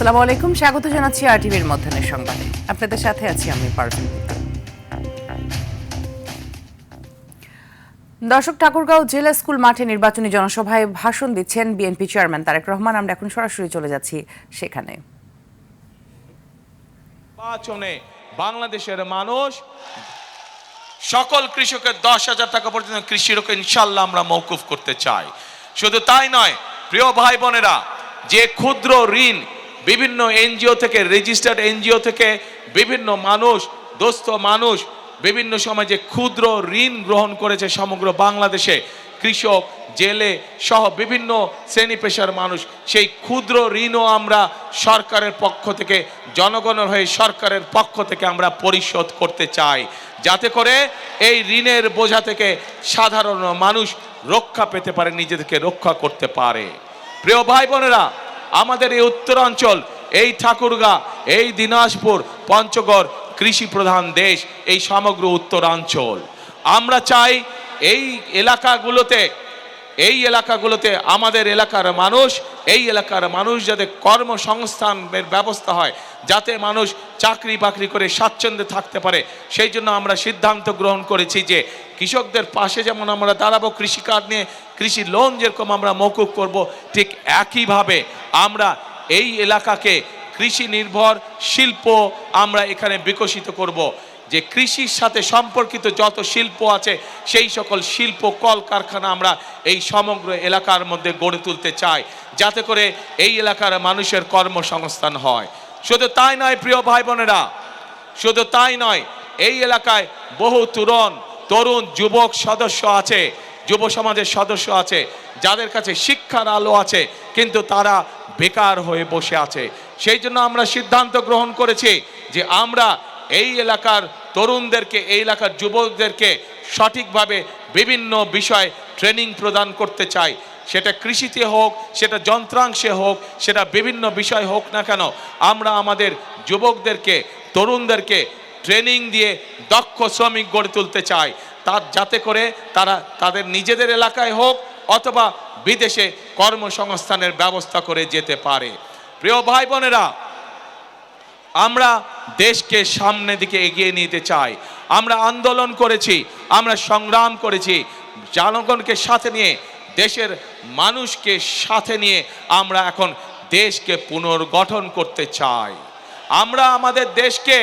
আসসালামু আলাইকুম, স্বাগত জানাচ্ছি আরটিভির মধ্যাহ্নের সংবাদে। আপনাদের সাথে আছি আমি পারভিন। দর্শক, ঠাকুরগাঁও জেলা স্কুল মাঠে নির্বাচনী জনসভায় ভাষণ দিচ্ছেন বিএনপি চেয়ারম্যান তারেক রহমান। আমরা এখন সরাসরি চলে যাচ্ছি সেখানে। নির্বাচনে বাংলাদেশের মানুষ সকল কৃষকের 10,000 টাকা পর্যন্ত কৃষি ঋণ ইনশাল্লাহ আমরা মওকুফ করতে চাই। শুধু তাই নয়, প্রিয় ভাই বোনেরা, যে ক্ষুদ্র ঋণ বিভিন্ন এনজিও থেকে, রেজিস্টার্ড এনজিও থেকে বিভিন্ন মানুষ, দোস্ত মানুষ বিভিন্ন সময় যে ক্ষুদ্র ঋণ গ্রহণ করেছে সমগ্র বাংলাদেশে, কৃষক, জেলে সহ বিভিন্ন শ্রেণী পেশার মানুষ, সেই ক্ষুদ্র ঋণও আমরা সরকারের পক্ষ থেকে, জনগণের হয়ে সরকারের পক্ষ থেকে আমরা পরিশোধ করতে চাই, যাতে করে এই ঋণের বোঝা থেকে সাধারণ মানুষ রক্ষা পেতে পারে, নিজেদেরকে রক্ষা করতে পারে। প্রিয় ভাই বোনেরা, আমাদের এই উত্তরাঞ্চল, এই ঠাকুরগাঁ, এই দিনাজপুর, পঞ্চগড় কৃষি প্রধান দেশ, এই সমগ্র উত্তরাঞ্চল। আমরা চাই এই এলাকাগুলোতে আমাদের এলাকার মানুষ যাতে কর্মসংস্থানের ব্যবস্থা হয়, যাতে মানুষ চাকরি বাকরি করে স্বাচ্ছন্দ্যে থাকতে পারে। সেই জন্য আমরা সিদ্ধান্ত গ্রহণ করেছি যে কৃষকদের পাশে যেমন আমরা দাঁড়াবো, কৃষিকাজ নিয়ে কৃষি লোন যেরকম আমরা মওকুফ করব, ঠিক একইভাবে আমরা এই এলাকাকে কৃষি নির্ভর শিল্প আমরা এখানে বিকশিত করব। যে কৃষির সাথে সম্পর্কিত যত শিল্প আছে সেই সকল শিল্প কলকারখানা আমরা এই সমগ্র এলাকার মধ্যে গড়ে তুলতে চাই, যাতে করে এই এলাকার মানুষের কর্মসংস্থান হয়। শুধু তাই নয় প্রিয় ভাই বোনেরা, শুধু তাই নয়, এই এলাকায় বহু তরুণ যুবক সদস্য আছে, যুব সমাজের সদস্য আছে, যাদের কাছে শিক্ষার আলো আছে, কিন্তু তারা বেকার হয়ে বসে আছে। সেই জন্য আমরা সিদ্ধান্ত গ্রহণ করেছি যে আমরা এই এলাকার তরুণদেরকে, এই এলাকার যুবকদেরকে সঠিকভাবে বিভিন্ন বিষয় ট্রেনিং প্রদান করতে চাই। সেটা কৃষিতে হোক, সেটা যন্ত্রাংশে হোক, সেটা বিভিন্ন বিষয় হোক না কেন, আমরা আমাদের যুবকদেরকে, তরুণদেরকে ট্রেনিং দিয়ে দক্ষ শ্রমিক গড়ে তুলতে চাই, যাতে করে তারা তাদের নিজেদের এলাকায় হোক অথবা বিদেশে কর্মসংস্থানের ব্যবস্থা করে যেতে পারে। প্রিয় ভাই বোনেরা, আমরা দেশকে সামনের দিকে এগিয়ে নিতে চাই। আমরা আন্দোলন করেছি, আমরা সংগ্রাম করেছি, জনগণকে সাথে নিয়ে, দেশের মানুষকে সাথে নিয়ে আমরা এখন দেশকে পুনর্গঠন করতে চাই। আমরা আমাদের দেশকে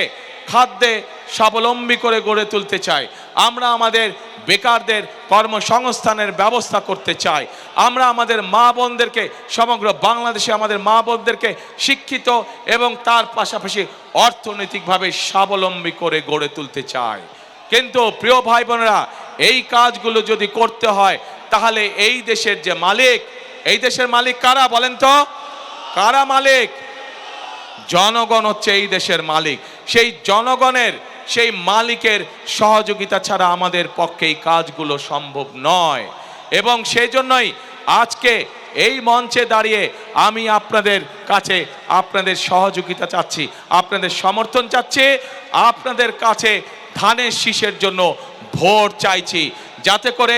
খাদ্যে স্বাবলম্বী করে গড়ে তুলতে চাই। আমরা আমাদের বেকারদের কর্মসংস্থানের ব্যবস্থা করতে চাই। আমরা আমাদের মা বোনদেরকে, সমগ্র বাংলাদেশে আমাদের মা বোনদেরকে শিক্ষিত এবং তার পাশাপাশি অর্থনৈতিকভাবে স্বাবলম্বী করে গড়ে তুলতে চাই। কিন্তু প্রিয় ভাই বোনেরা, এই কাজগুলো যদি করতে হয়, তাহলে এই দেশের যে মালিক, এই দেশের মালিক কারা বলেন তো? কারা মালিক? জনগণ হচ্ছে এই দেশের মালিক। সেই জনগণের, সেই মালিকের সহযোগিতা ছাড়া আমাদের পক্ষে এই কাজগুলো সম্ভব নয়। এবং সেই জন্যই আজকে এই মঞ্চে দাঁড়িয়ে আমি আপনাদের কাছে আপনাদের সহযোগিতা চাচ্ছি, আপনাদের সমর্থন চাচ্ছি, আপনাদের কাছে ধানের শীষের জন্য ভোট চাইছি, যাতে করে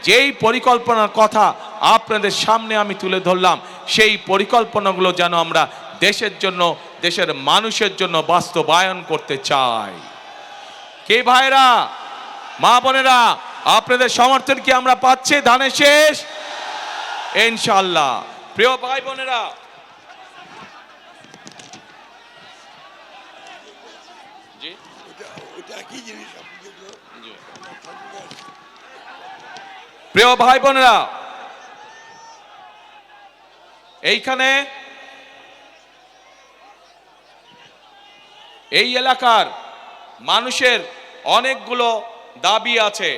যেই পরিকল্পনার কথা আপনাদের সামনে আমি তুলে ধরলাম, সেই পরিকল্পনাগুলো যেন আমরা দেশের জন্য, দেশের মানুষের জন্য বাস্তবায়ন করতে চাই। কে ভাইরা, মা বোনেরা, আপনাদের সমর্থন কি আমরা পাচ্ছি ধানের শীষ? ইনশাআল্লাহ। প্রিয় ভাই বোনেরা, প্রিয় ভাই বোনেরা, এইখানে এই এলাকার মানুষের অনেকগুলো দাবি আছে।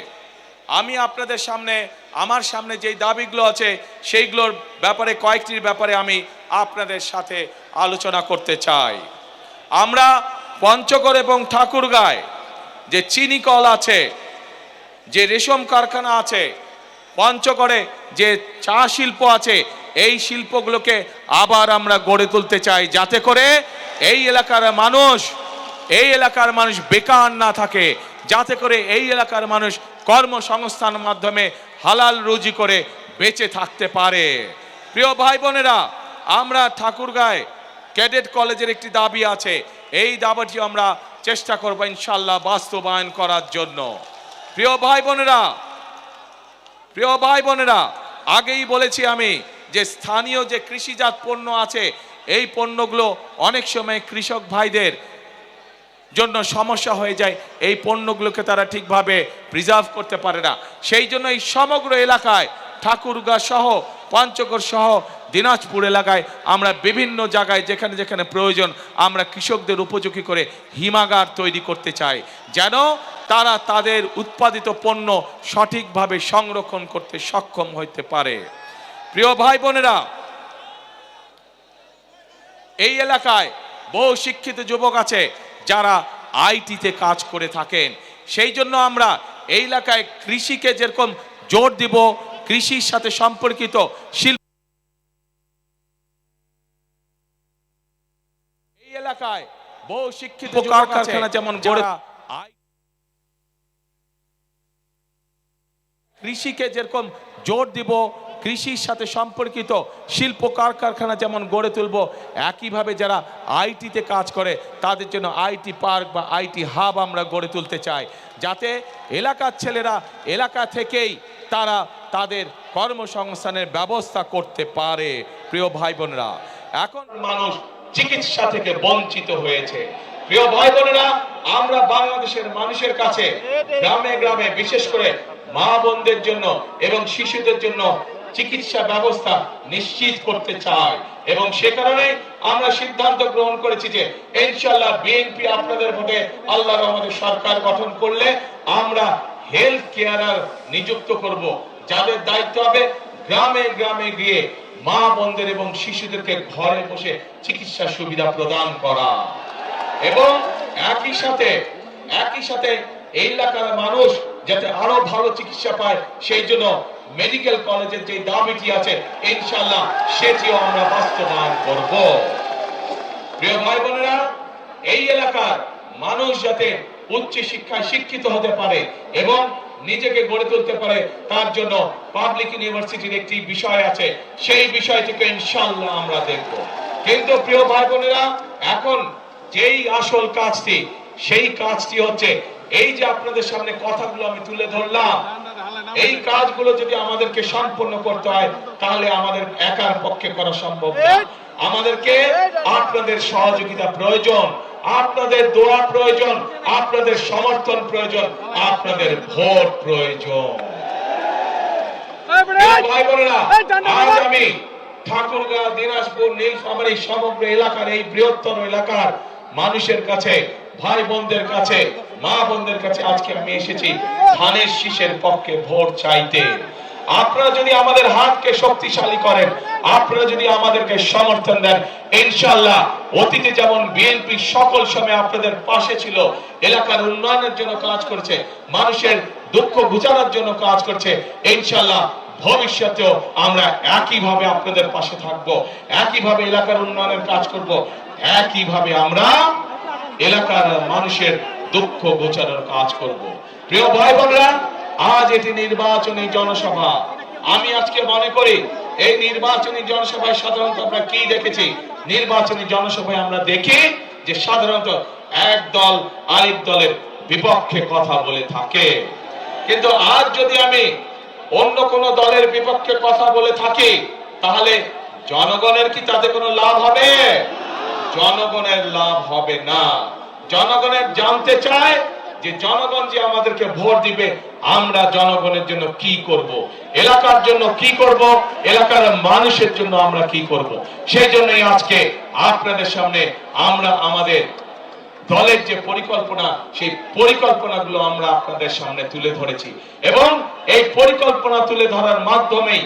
আমি আপনাদের সামনে, আমার সামনে যেই দাবিগুলো আছে সেইগুলোর ব্যাপারে, কয়েকটির ব্যাপারে আমি আপনাদের সাথে আলোচনা করতে চাই। আমরা পঞ্চগড় এবং ঠাকুরগাঁয় যে চিনি কল আছে, যে রেশম কারখানা আছে, পঞ্চগড়ে যে চা শিল্প আছে, এই শিল্পগুলোকে আবার আমরা গড়ে তুলতে চাই, যাতে করে এই এলাকার মানুষ বেকার না থাকে, যাতে করে এই এলাকার মানুষ কর্মসংস্থানের মাধ্যমে হালাল রুজি করে বেঁচে থাকতে পারে। প্রিয় ভাই বোনেরা, আমরা ঠাকুরগাঁয় ক্যাডেট কলেজের একটি দাবি আছে, এই দাবিটি আমরা চেষ্টা করব ইনশাআল্লাহ বাস্তবায়ন করার জন্য। প্রিয় ভাই বোনেরা, আগেই বলেছি আমি যে স্থানীয় যে কৃষিজাত পণ্য আছে, এই পণ্যগুলো অনেক সময় কৃষক ভাইদের জন্য সমস্যা হয়ে যায়, এই পণ্যগুলোকে তারা ঠিকভাবে প্রিজার্ভ করতে পারে না। সেই জন্য এই সমগ্র এলাকায় ঠাকুরগাঁ সহ পঞ্চগড় সহ দিনাজপুর এলাকায় আমরা বিভিন্ন জায়গায় যেখানে যেখানে প্রয়োজন আমরা কৃষকদের উপযোগী করে হিমাগার তৈরি করতে চাই, যেন তারা তাদের উৎপাদিত পণ্য সঠিকভাবে সংরক্ষণ করতে সক্ষম হতে পারে। প্রিয় ভাই বোনেরা, এই এলাকায় বহু শিক্ষিত যুবক আছে যারা আইটিতে কাজ করে থাকেন। সেই জন্য আমরা এই এলাকায় কৃষিকে যেরকম জোর দিব, কৃষির সাথে সম্পর্কিত শিল্প এই এলাকায় বহু শিক্ষিত কারখানা যেমন গড়ে কৃষিকে যেরকম জোর দিব, কৃষির সাথে সম্পর্কিত শিল্প কারখানা যেমন গড়ে তুলব, একইভাবে যারা আইটিতে কাজ করে তাদের জন্য আইটি পার্ক বা আইটি হাব আমরা গড়ে তুলতে চাই, যাতে এলাকার ছেলেরা এলাকা থেকেই তারা তাদের কর্মসংস্থানের ব্যবস্থা করতে পারে। প্রিয় ভাই বোনেরা, এখন মানুষ চিকিৎসা থেকে বঞ্চিত হয়েছে। প্রিয় ভাই বোনেরা, আমরা বাংলাদেশের মানুষের কাছে গ্রামে গ্রামে বিশেষ করে মা বোনদের জন্য এবং শিশুদের জন্য চিকিৎসা ব্যবস্থা নিশ্চিত করতে চাই, এবং সে কারণে আমরা সিদ্ধান্ত গ্রহণ করেছি যে ইনশাআল্লাহ বিএনপি আপনাদের ভোটে আল্লাহর রহমতে সরকার গঠন করলে আমরা হেলথ কেয়ারার নিযুক্ত করব, যাদের দায়িত্ব হবে গ্রামে গ্রামে গিয়ে মা বোনদের এবং শিশুদেরকে ঘরে বসে চিকিৎসা সুবিধা প্রদান করা, এবং একই সাথে এই এলাকার মানুষ যাতে আরো ভালো চিকিৎসা পায় সেই জন্য মেডিকেল কলেজের যে দাবিটি আছে ইনশাআল্লাহ সেটিও আমরা বাস্তবায়ন করব। প্রিয় ভাই বোনেরা, এই এলাকার মানুষ যাতে উচ্চ শিক্ষায় শিক্ষিত হতে পারে এবং নিজেকে গড়ে তুলতে পারে, তার জন্য পাবলিক ইউনিভার্সিটির একটি বিষয় আছে, সেই বিষয়টিকে ইনশাআল্লাহ আমরা দেখব। কিন্তু প্রিয় ভাই বোনেরা, এখন যেই আসল কাজটি, সেই কাজটি হচ্ছে এই যে আপনাদের সামনে কথাগুলো আমি তুলে ধরলাম, এই কাজগুলো যদি আমাদেরকে সম্পূর্ণ করতে হয় তাহলে আমাদের একার পক্ষে করা সম্ভব না। আমাদেরকে আপনাদের সহযোগিতা প্রয়োজন, আপনাদের দোয়া প্রয়োজন, আপনাদের সমর্থন প্রয়োজন, আপনাদের ভোট প্রয়োজন। ভাই বোনেরা, আজ আমি ঠাকুরগাঁ, দিনাজপুর, নীলফামারী সমগ্র এলাকার এই বৃহত্তর এলাকার মানুষের কাছে, ভাই বোনদের কাছে, মা বোনদের কাছে আজকে আমি এসেছি ধানের শীষের পক্ষে ভোট চাইতে। আপনারা যদি আমাদের হাতকে শক্তিশালী করেন, আপনারা যদি আমাদেরকে সমর্থন দেন, ইনশাআল্লাহ অতীতে যেমন বিএনপি সকল সময় আপনাদের পাশে ছিল, এলাকার উন্নয়নের জন্য কাজ করেছে, মানুষের দুঃখ ঘুচানোর জন্য কাজ করছে, ইনশাআল্লাহ ভবিষ্যতেও আমরা একইভাবে আপনাদের পাশে থাকব, একইভাবে এলাকার উন্নয়নের কাজ করব, একইভাবে আমরা এলাকার মানুষের দুঃখ ঘোচানোর কাজ করব। প্রিয় ভাই বোনেরা, আজ এটি নির্বাচনী জনসভা। আমি আজকে মনে করি এই নির্বাচনী জনসভায় সাধারণত আমরা কি দেখেছি, নির্বাচনী জনসভায় আমরা দেখি যে সাধারণত এক দল আরেক দলের বিপক্ষে কথা বলে থাকে। কিন্তু আজ যদি আমি অন্য কোন দলের বিপক্ষে কথা বলে থাকি তাহলে জনগণের কি তাতে কোনো লাভ হবে? জনগণের লাভ হবে না। জনগণের জানতে চায় যে জনগণ যে আমাদেরকে ভোট দিবে আমরা জনগণের জন্য কি করব, এলাকার জন্য কি করব, এলাকার মানুষের জন্য আমরা কি করব। সেই জন্যই আজকে আপনাদের সামনে আমরা আমাদের দলের যে পরিকল্পনা, সেই পরিকল্পনাগুলো আমরা আপনাদের সামনে তুলে ধরেছি, এবং এই পরিকল্পনা তুলে ধরার মাধ্যমেই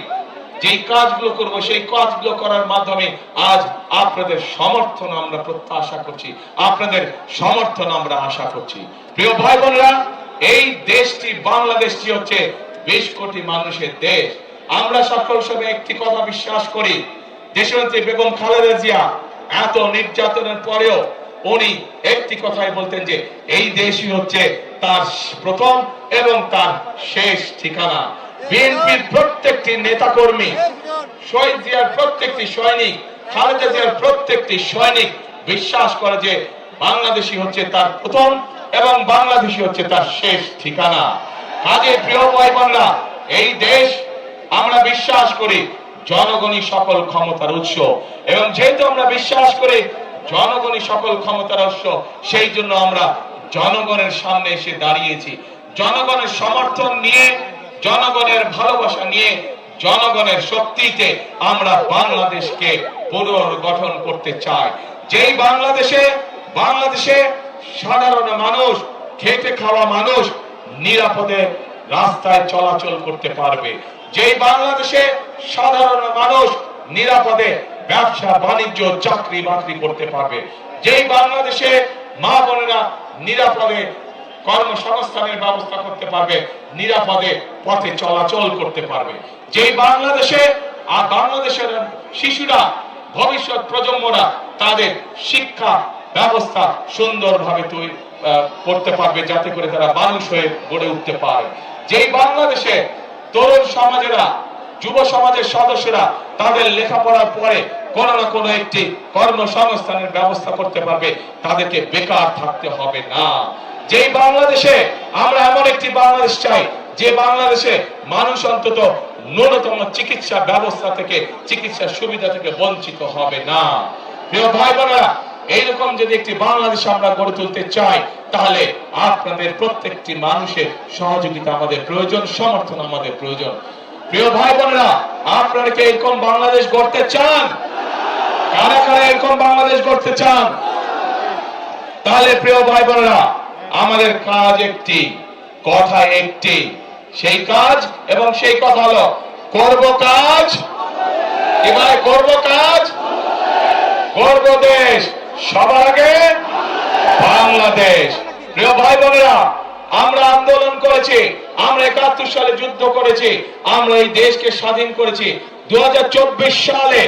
যেই কাজগুলো করব সেই কাজগুলো করার মাধ্যমে আজ আপনাদের সমর্থন আমরা প্রত্যাশা করছি, আপনাদের সমর্থন আমরা আশা করছি। প্রিয় ভাই বোনেরা, এই দেশটি বাংলাদেশটি হচ্ছে 20 কোটি মানুষের দেশ। আমরা সকল সময় একটি কথা বিশ্বাস করি, দেশনেত্রী বেগম খালেদা জিয়া এত নির্যাতনের পরেও উনি একটি কথাই বলতেন যে এই দেশই হচ্ছে তার প্রথম এবং তার শেষ ঠিকানা। বিএনপির প্রত্যেকটি নেতাকর্মী, শহীদ জিয়ার প্রত্যেকটি সৈনিক খালেদা জিয়ার প্রত্যেকটি সৈনিক বিশ্বাস করে যে বাংলাদেশই হচ্ছে তার প্রথম এবং বাংলাদেশী হচ্ছে তার শেষ ঠিকানা। কাজে প্রিয় ভাই বোনেরা, এই দেশ আমরা বিশ্বাস করি জনগণই সকল ক্ষমতার উৎস, এবং যেহেতু আমরা বিশ্বাস করি জনগণই সকল ক্ষমতার উৎস, সেই জন্য আমরা জনগণের সামনে এসে দাঁড়িয়েছি। জনগণের সমর্থন নিয়ে, জনগণের ভালোবাসা নিয়ে, জনগণের শক্তিতে আমরা বাংলাদেশকে পুনর্গঠন করতে চাই। যেই বাংলাদেশে সাধারণ মানুষ, খেটে খাওয়া মানুষ নিরাপদে রাস্তায় চলাচল করতে পারবে, যেই বাংলাদেশে সাধারণ মানুষ নিরাপদে ব্যবসা বাণিজ্য চাকরি বাকরি করতে পারবে, যেই বাংলাদেশে মা বোনেরা নিরাপদে কর্মসংস্থানের ব্যবস্থা করতে পারবে, নিরাপদে পথে চলাচল করতে পারবে, যেই বাংলাদেশের শিশুরা, ভবিষ্যৎ প্রজন্মরা তাদের শিক্ষা ব্যবস্থা সুন্দরভাবে তৈরি করতে পারবে, যাতে করে তারা মানুষ হয়ে গড়ে উঠতে পারে, যেই বাংলাদেশে তরুণ সমাজেরা, যুব সমাজের সদস্যরা তাদের লেখাপড়ার পরে কোনো না কোনো একটি কর্মসংস্থানের ব্যবস্থা করতে পারবে, তাদেরকে বেকার থাকতে হবে না। যেই বাংলাদেশে আমরা এমন একটি বাংলাদেশ চাই, যে বাংলাদেশে মানুষ অন্তত ন্যূনতম চিকিৎসা ব্যবস্থা থেকে, চিকিৎসা সুবিধা থেকে বঞ্চিত হবে না। প্রিয় ভাই বোনেরা, এইরকম যদি একটি বাংলাদেশ আমরা গড়ে তুলতে চাই, তাহলে আপনাদের প্রত্যেকটি মানুষের সহযোগিতা আমাদের প্রয়োজন, সমর্থন আমাদের প্রয়োজন। প্রিয় ভাই বোনেরা, আপনারা কি এরকম বাংলাদেশ গড়তে চান? কারা কারা এরকম বাংলাদেশ গড়তে চান? তাহলে প্রিয় ভাই বোনেরা, আমাদের কাজ একটি, কথা একটি, সেই কাজ এবং সেই কথা হলো করব কাজ, এবারে করব কাজ, করব দেশ, সবার আগে বাংলাদেশ। প্রিয় ভাই বোনেরা, আমরা আন্দোলন করেছি, আমরা ৭১ সালে যুদ্ধ করেছি, আমরা এই দেশকে স্বাধীন করেছি। ২০২৪ সালে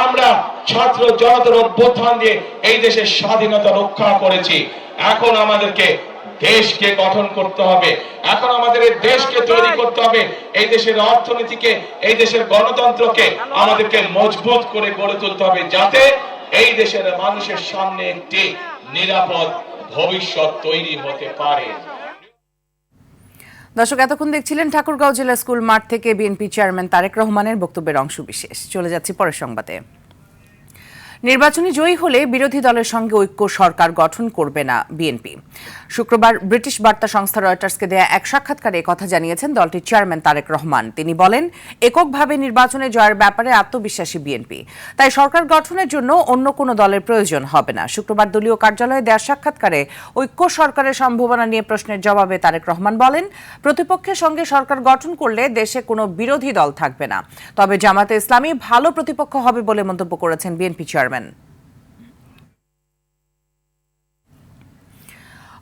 আমরা ছাত্র জনতার অভ্যুত্থান দিয়ে এই দেশের স্বাধীনতা রক্ষা করেছি। এখন আমাদেরকে দেশকে গঠন করতে হবে, এখন আমাদের এই দেশকে তৈরি করতে হবে, এই দেশের অর্থনীতিকে, এই দেশের গণতন্ত্রকে আমাদেরকে মজবুত করে গড়ে তুলতে হবে, যাতে এই দেশের মানুষের সামনে একটি নিরাপদ ভবিষ্যৎ তৈরি হতে পারে। দর্শক, এতক্ষণ দেখছিলেন ঠাকুরগাঁও জেলা স্কুল মাঠ থেকে বিএনপি চেয়ারম্যান তারেক রহমানের বক্তব্যের অংশবিশেষ। চলে যাচ্ছি পরের সংবাদে। নির্বাচনে জয়ী হলে বিরোধী দলের সঙ্গে ঐক্য সরকার গঠন করবে না বিএনপি। শুক্রবার ব্রিটিশ বার্তা সংস্থা রয়টার্সকে দেয়া এক সাক্ষাৎকারে কথা জানিয়েছেন দলটির চেয়ারম্যান তারেক রহমান। তিনি বলেন, এককভাবে নির্বাচনে জয়ের ব্যাপারে আত্মবিশ্বাসী বিএনপি, তাই সরকার গঠনের জন্য অন্য কোনো দলের প্রয়োজন হবে না। শুক্রবার দলীয় কার্যালয়ে দেয়া সাক্ষাৎকারে ঐক্য সরকারের সম্ভাবনা নিয়ে প্রশ্নের জবাবে তারেক রহমান বলেন, প্রতিপক্ষের সঙ্গে সরকার গঠন করলে দেশে কোনো বিরোধী দল থাকবে না, তবে জামাতে ইসলামী ভালো প্রতিপক্ষ হবে বলে মন্তব্য করেছেন বিএনপি চেয়ারম্যান।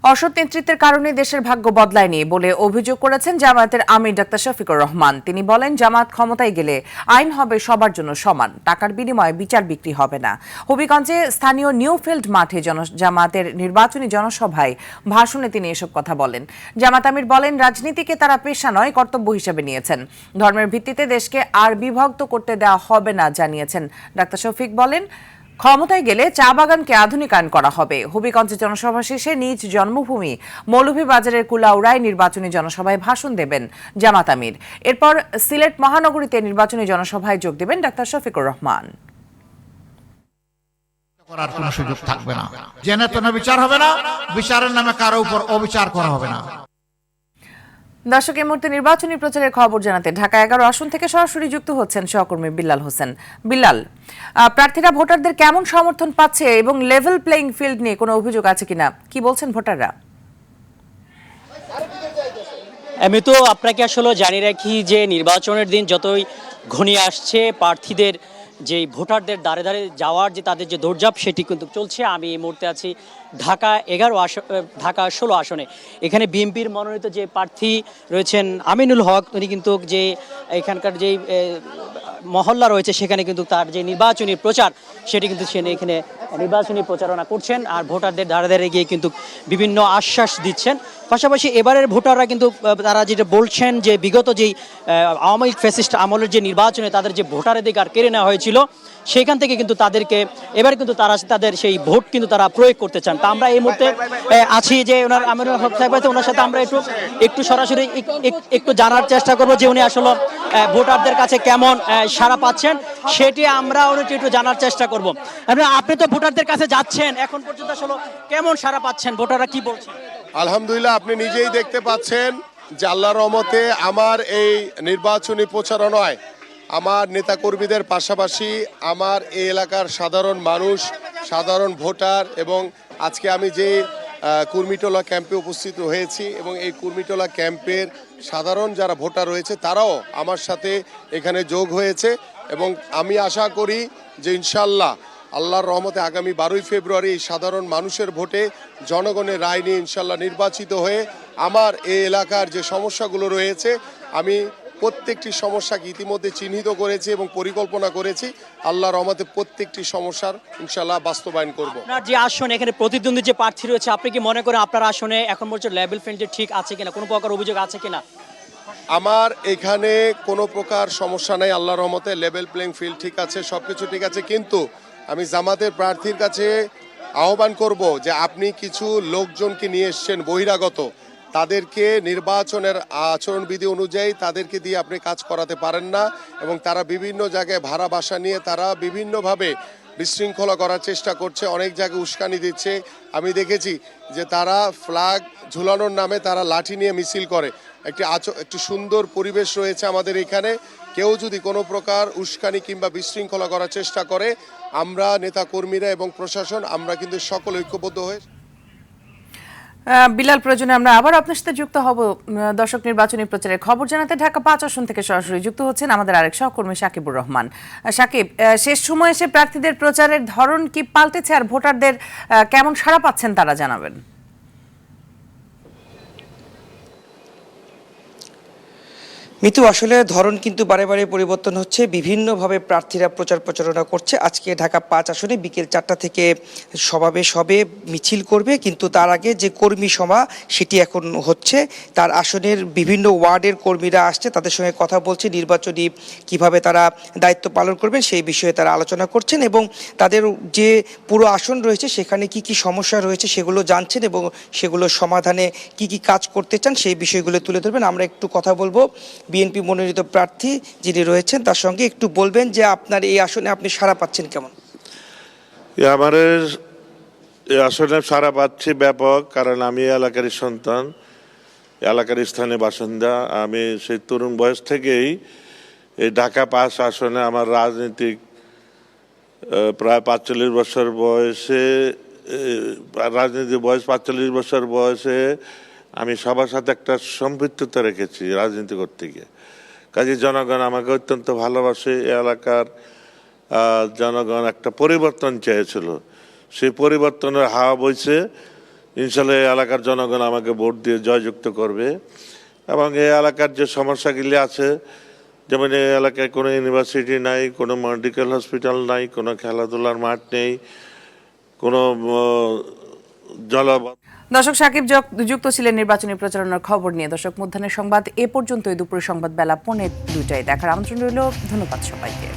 অসৎ নেতৃত্বের কারণে দেশের ভাগ্য বদলায়নি বলে অভিযোগ করেছেন জামায়াতের আমির ডাক্তার শফিকুর রহমান। তিনি বলেন, জামায়াত ক্ষমতায় গেলে আইন হবে সবার জন্য সমান, টাকার বিনিময়ে বিচার বিক্রি হবে না। হবিগঞ্জে স্থানীয় নিউফিল্ড মাঠে জামায়াতের নির্বাচনী জনসভায় ভাষণে তিনি এসব কথা বলেন। জামায়াত আমির বলেন, রাজনীতিকে তারা পেশা নয়, কর্তব্য হিসেবে নিয়েছেন। ধর্মের ভিত্তিতে দেশকে আর বিভক্ত করতে দেওয়া হবে না জানিয়েছেন ডাক্তার শফিক। বলেন, ক্ষমতায় গেলে চা বাগানকে আধুনিকায়ন করা হবে। হবিগঞ্জে জনসভা শেষে নিজ জন্মভূমি মৌলভীবাজারের কুলাউড়ায় নির্বাচনী জনসভায় ভাষণ দেবেন জামাত আমির। এরপর সিলেট মহানগরীতে নির্বাচনী জনসভায় যোগ দেবেন ডাক্তার শফিকুর রহমান। করার কোনো সুযোগ থাকবে না, জেনে তেনে বিচার হবে না, বিচারের নামে কারো উপর অবিচার করা হবে না। দর্শক, এই মুহূর্তে নির্বাচনী প্রচারের খবর জানাতে ঢাকা ১১ আসন থেকে সরাসরি যুক্ত হচ্ছেন সহকর্মী বিল্লাল হোসেন। বিল্লাল, প্রার্থীরা ভোটারদের কেমন সমর্থন পাচ্ছে এবং লেভেল প্লেইং ফিল্ড নিয়ে কোনো অভিযোগ আছে কিনা, কি বলছেন ভোটাররা? আমি তো আপনাকে আসলে জানিয়ে রাখি যে নির্বাচনের দিন যতই ঘনিয়ে আসছে, প্রার্থীদের যে ভোটারদের দ্বারে দ্বারে যাওয়ার যে তাদের যে দৌড়ঝাঁপ সেটি কিন্তু চলছে। আমি এই মুহূর্তে আছি ঢাকা ১৬ আসনে। এখানে বিএনপির মনোনীত যে প্রার্থী রয়েছেন আমিনুল হক, উনি কিন্তু যে এখানকার যেই মহল্লা রয়েছে সেখানে কিন্তু তার যে নির্বাচনী প্রচার সেটি কিন্তু সে এখানে নির্বাচনী প্রচারণা করছেন আর ভোটারদের ধারে ধারে গিয়ে কিন্তু বিভিন্ন আশ্বাস দিচ্ছেন। পাশাপাশি এবারের ভোটাররা কিন্তু তারা যেটা বলছেন যে বিগত যেই আওয়ামী লীগ ফ্যাসিস্ট আমলের যে নির্বাচনে তাদের যে ভোটাধিকার কেড়ে নেওয়া হয়েছিল সেখান থেকে কিন্তু তাদেরকে এবার কিন্তু তারা তাদের সেই ভোট কিন্তু তারা প্রয়োগ করতে চান। তা আমরা এই মুহূর্তে আছি যে আমিনুল হক সাহেব আছে, ওনার সাথে আমরা একটু সরাসরি একটু জানার চেষ্টা করবো যে উনি আসলে ভোটারদের কাছে কেমন সাড়া পাচ্ছেন সেটি আমরা একটু জানার চেষ্টা করব। আপনি তো ভোটারদের কাছে যাচ্ছেন, এখন পর্যন্ত আসলে কেমন সাড়া পাচ্ছেন, ভোটাররা কি বলছেন? আলহামদুলিল্লাহ, আপনি নিজেই দেখতে পাচ্ছেন যে আল্লাহর রহমতে আমার এই নির্বাচনী প্রচারণায় আমার নেতাকর্মীদের পাশাপাশি আমার এই এলাকার সাধারণ মানুষ, সাধারণ ভোটার এবং আজকে আমি যে কুর্মিটোলা ক্যাম্পে উপস্থিত হয়েছি এবং এই কুর্মিটোলা ক্যাম্পের সাধারণ যারা ভোটার রয়েছে তারাও আমার সাথে এখানে যোগ হয়েছে এবং আমি আশা করি যে ইনশাল্লাহ আল্লাহর রহমতে আগামী 12ই ফেব্রুয়ারি এই সাধারণ মানুষের ভোটে জনগণের রায় নিয়ে ইনশাল্লাহ নির্বাচিত হয়ে আমার এই এলাকার যে সমস্যাগুলো রয়েছে আমি প্রত্যেকটি সমস্যাকে ইতিমধ্যে চিহ্নিত করেছি এবং পরিকল্পনা করেছি। আল্লাহর রহমতে প্রত্যেকটি সমস্যার ইনশাল্লাহ বাস্তবায়ন করব। আপনার যে আসনে এখানে প্রতিদ্বন্দ্বী যে প্রার্থী রয়েছে, আপনি কি মনে করেন আপনার আসনে এখন পর্যন্ত লেভেল ফিল্ড ঠিক আছে কিনা, কোনো প্রকার অভিযোগ আছে কিনা? আমার এখানে কোনো প্রকার সমস্যা নাই, আল্লাহর রহমতে লেভেল প্লেইং ফিল্ড ঠিক আছে, সব কিছু ঠিক আছে। কিন্তু আমি জামাতের প্রার্থীর কাছে আহ্বান করব যে আপনি কিছু লোকজনকে নিয়ে এসছেন বহিরাগত, তাদেরকে নির্বাচনের আচরণবিধি অনুযায়ী তাদেরকে দিয়ে আপনি কাজ করাতে পারেন না এবং তারা বিভিন্ন জায়গায় ভাড়া বাসা নিয়ে তারা বিভিন্নভাবে বিশৃঙ্খলা করার চেষ্টা করছে, অনেক জায়গায় উস্কানি দিচ্ছে। আমি দেখেছি যে তারা ফ্ল্যাগ ঝুলানোর নামে তারা লাঠি নিয়ে মিছিল করে। একটি সুন্দর পরিবেশ রয়েছে আমাদের এখানে, কেউ যদি কোনো প্রকার উস্কানি কিংবা বিশৃঙ্খলা করার চেষ্টা করে আমরা নেতাকর্মীরা এবং প্রশাসন আমরা কিন্তু সকল ঐক্যবদ্ধ হয়ে বিলাল, প্রয়োজনে আমরা আবার আপনার সাথে যুক্ত হব। দর্শক, নির্বাচনী প্রচারের খবর জানাতে ঢাকা 5 আসন থেকে সরাসরি যুক্ত হচ্ছেন আমাদের আরেক সহকর্মী সাকিবুর রহমান। সাকিব, শেষ সময়ে এসে প্রার্থীদের প্রচারের ধরন কি পাল্টেছে আর ভোটারদের কেমন সাড়া পাচ্ছেন তারা জানাবেন। মিতু, আসলে ধরন কিন্তু বারে বারে পরিবর্তন হচ্ছে, বিভিন্নভাবে প্রার্থীরা প্রচার প্রচারণা করছে। আজকে ঢাকা 5 আসনে বিকেল 4টা থেকে সমাবেশ হবে, মিছিল করবে, কিন্তু তার আগে যে কর্মী সভা সেটি এখন হচ্ছে। তার আসনের বিভিন্ন ওয়ার্ডের কর্মীরা আসছে, তাদের সঙ্গে কথা বলছে, নির্বাচনী কিভাবে তারা দায়িত্ব পালন করবেন সেই বিষয়ে তারা আলোচনা করছেন এবং তাদের যে পুরো আসন রয়েছে সেখানে কি কি সমস্যা রয়েছে সেগুলো জানছেন এবং সেগুলো সমাধানে কি কি কাজ করতে চান সেই বিষয়গুলো তুলে ধরবেন। আমরা একটু কথা বলবো বিএনপি মনোনীত প্রার্থী যিনি রয়েছেন তার সঙ্গে, একটু বলবেন যে আপনার এই আসনে আপনি সাড়া পাচ্ছেন কেমন? আমার এই আসনে সাড়া পাচ্ছি ব্যাপক, কারণ আমি এলাকার সন্তান, এলাকার স্থানীয় বাসিন্দা। আমি সেই তরুণ বয়স থেকেই এই ঢাকা 5 আসনে আমার রাজনৈতিক প্রায় 45 বছর বয়সে, রাজনীতির বয়স 45 বছর বয়সে আমি সবার সাথে একটা সম্পৃক্ততা রেখেছি রাজনীতি করতে গিয়ে। কাজে জনগণ আমাকে অত্যন্ত ভালোবাসে। এলাকার জনগণ একটা পরিবর্তন চেয়েছিল, সেই পরিবর্তনের হাওয়া বইছে। ইনশাল্লাহ এই এলাকার জনগণ আমাকে ভোট দিয়ে জয়যুক্ত করবে এবং এই এলাকার যে সমস্যাগুলি আছে, যেমন এই এলাকায় কোনো ইউনিভার্সিটি নাই, কোনো মেডিকেল হসপিটাল নাই, কোনো খেলাধুলার মাঠ নেই, কোনো দর্শক, সাকিব যুক্ত ছিলেন নির্বাচনী প্রচারণার খবর নিয়ে। দর্শক, মধ্যাহ্নের সংবাদ এ পর্যন্তই। দুপুরের সংবাদ বেলা 1:45টায় দেখার আমন্ত্রণ রইল। ধন্যবাদ সবাইকে।